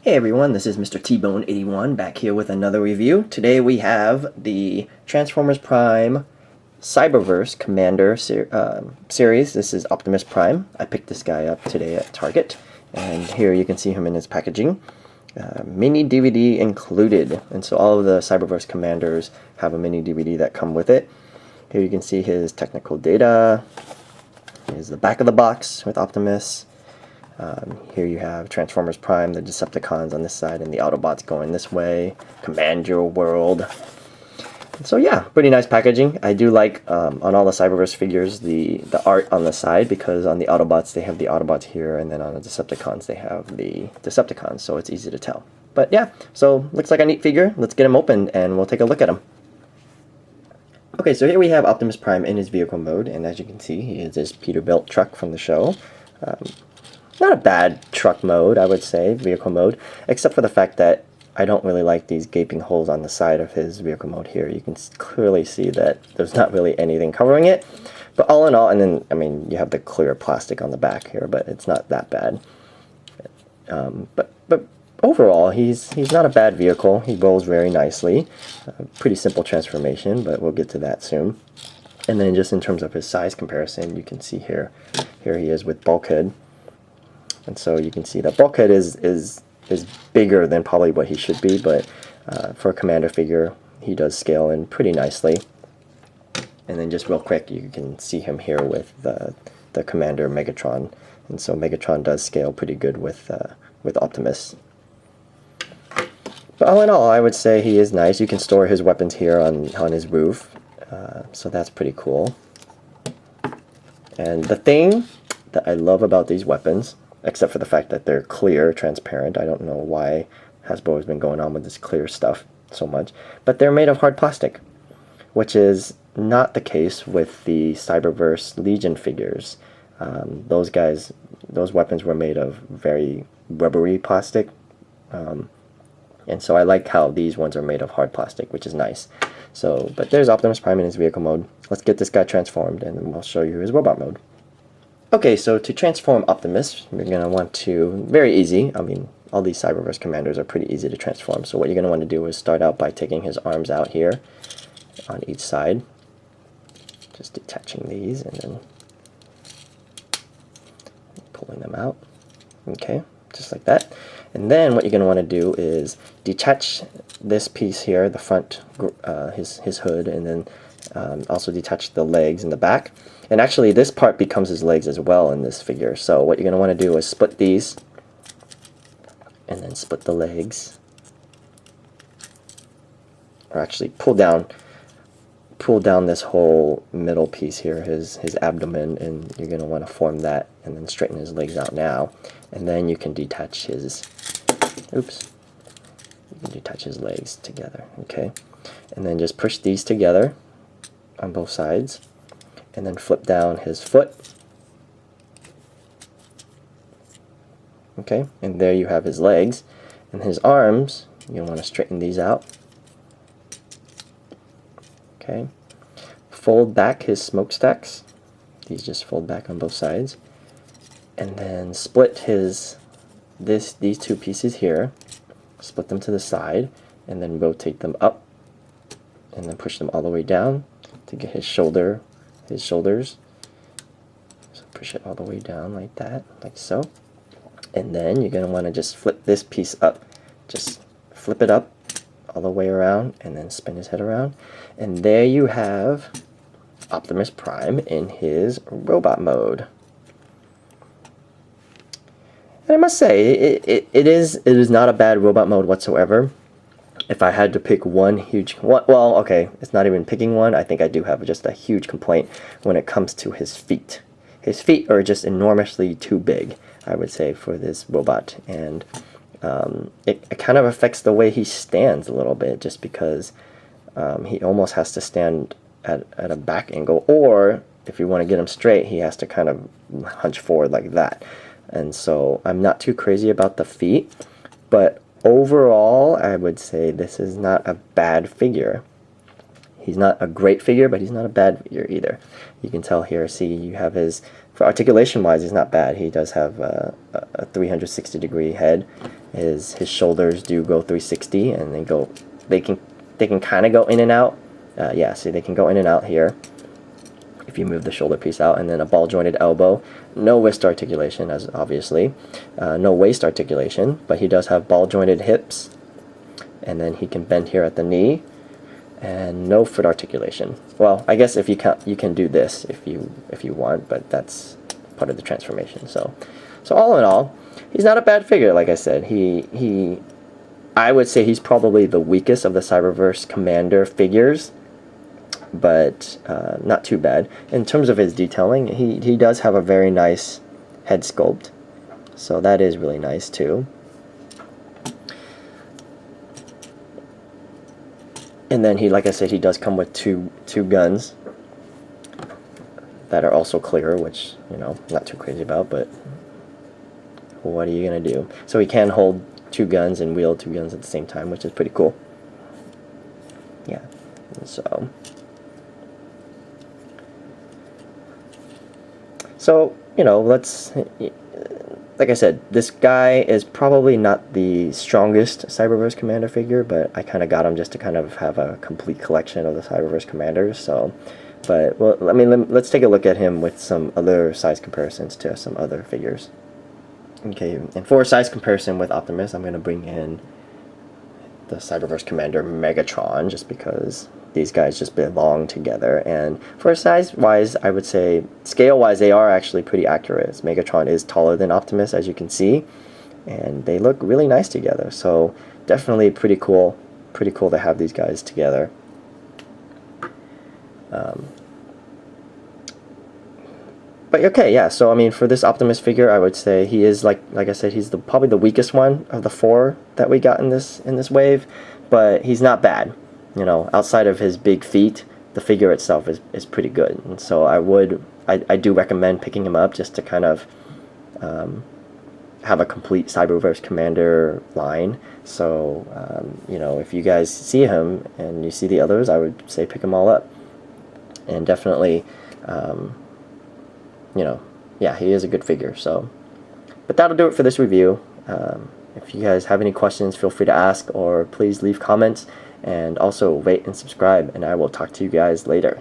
Hey everyone, this is Mr. T-Bone81 back here with another review. Today we have the Transformers Prime Cyberverse Commander series. This is Optimus Prime. I picked this guy up today at Target, and here you can see him in his packaging. Mini DVD included, and so all of the Cyberverse Commanders have a mini DVD that come with it. Here you can see his technical data. Here's the back of the box with Optimus. Here you have Transformers Prime, the Decepticons on this side, and the Autobots going this way. Command your world. So yeah, pretty nice packaging. I do like, on all the Cyberverse figures, the art on the side, because on the Autobots they have the Autobots here, and then on the Decepticons they have the Decepticons, so it's easy to tell. But yeah, so looks like a neat figure. Let's get him open and we'll take a look at him. Okay, so here we have Optimus Prime in his vehicle mode, and as you can see, he is this Peterbilt truck from the show. Not a bad truck mode, I would say, vehicle mode, except for the fact that I don't really like these gaping holes on the side of his vehicle mode here. You can clearly see that there's not really anything covering it. But all in all, and then, I mean, you have the clear plastic on the back here, but it's not that bad. But overall, he's not a bad vehicle. He rolls very nicely. Pretty simple transformation, but we'll get to that soon. And then just in terms of his size comparison, you can see here he is with Bulkhead. And so you can see that Bulkhead is bigger than probably what he should be, but for a Commander figure, he does scale in pretty nicely. And then just real quick, you can see him here with the Commander Megatron, and so Megatron does scale pretty good with Optimus. But all in all, I would say he is nice. You can store his weapons here on his roof, so that's pretty cool. And the thing that I love about these weapons, except for the fact that they're clear, transparent. I don't know why Hasbro has been going on with this clear stuff so much. But they're made of hard plastic, which is not the case with the Cyberverse Legion figures. Those weapons were made of very rubbery plastic. And so I like how these ones are made of hard plastic, which is nice. So, but there's Optimus Prime in his vehicle mode. Let's get this guy transformed, and then we'll show you his robot mode. Okay, so to transform Optimus, you're going to want to, very easy, I mean, all these Cyberverse Commanders are pretty easy to transform, so what you're going to want to do is start out by taking his arms out here on each side, just detaching these and then pulling them out, okay, just like that. And then what you're going to want to do is detach this piece here, the front, his hood, and then also detach the legs in the back. And actually this part becomes his legs as well in this figure. So what you're going to want to do is split these and then split the legs. Or actually pull down this whole middle piece here, his abdomen, and you're going to want to form that and then straighten his legs out now. And then you can detach his legs together, okay? And then just push these together on both sides, and then flip down his foot. Okay, and there you have his legs. And his arms, you'll want to straighten these out. Okay, fold back his smokestacks. These just fold back on both sides. And then split these two pieces here, split them to the side, and then rotate them up, and then push them all the way down to get his shoulders. So push it all the way down like that, like so. And then you're going to want to just flip this piece up. Just flip it up all the way around and then spin his head around. And there you have Optimus Prime in his robot mode. And I must say, it is not a bad robot mode whatsoever. If I had to pick one, well, okay, it's not even picking one. I think I do have just a huge complaint when it comes to his feet. His feet are just enormously too big, I would say, for this robot. And it kind of affects the way he stands a little bit, just because he almost has to stand at a back angle. Or if you want to get him straight, he has to kind of hunch forward like that. And so I'm not too crazy about the feet, but overall, I would say this is not a bad figure. He's not a great figure, but he's not a bad figure either. You can tell here, see, you have for articulation wise, he's not bad. He does have a 360-degree head. His shoulders do go 360, and they can kind of go in and out. Yeah, see, they can go in and out here if you move the shoulder piece out, and then a ball jointed elbow. No wrist articulation, as obviously. No waist articulation, but he does have ball jointed hips, and then he can bend here at the knee, and no foot articulation. Well, I guess if you can do this if you want, but that's part of the transformation. So all in all, he's not a bad figure. Like I said, I would say he's probably the weakest of the Cyberverse Commander figures, but not too bad. In terms of his detailing, he does have a very nice head sculpt, so that is really nice too. And then like I said, he does come with two guns that are also clear, which, you know, not too crazy about, but what are you gonna do? So he can hold two guns and wield two guns at the same time, which is pretty cool. Yeah, so you know, like I said, this guy is probably not the strongest Cyberverse Commander figure, but I kind of got him just to kind of have a complete collection of the Cyberverse Commanders. So, but well, I mean, let's take a look at him with some other size comparisons to some other figures. Okay, and for a size comparison with Optimus, I'm going to bring in the Cyberverse Commander Megatron, just because these guys just belong together. And for size-wise, I would say, scale-wise, they are actually pretty accurate. Megatron is taller than Optimus, as you can see, and they look really nice together. So definitely pretty cool to have these guys together. But okay, yeah. So I mean, for this Optimus figure, I would say he is like I said, he's probably the weakest one of the four that we got in this wave, but he's not bad. You know, outside of his big feet, the figure itself is pretty good. And so I do recommend picking him up just to kind of have a complete Cyberverse Commander line. So you know, if you guys see him and you see the others, I would say pick them all up. And definitely, you know, yeah, he is a good figure. So, but that'll do it for this review. If you guys have any questions, feel free to ask, or please leave comments, and also rate and subscribe, and I will talk to you guys later.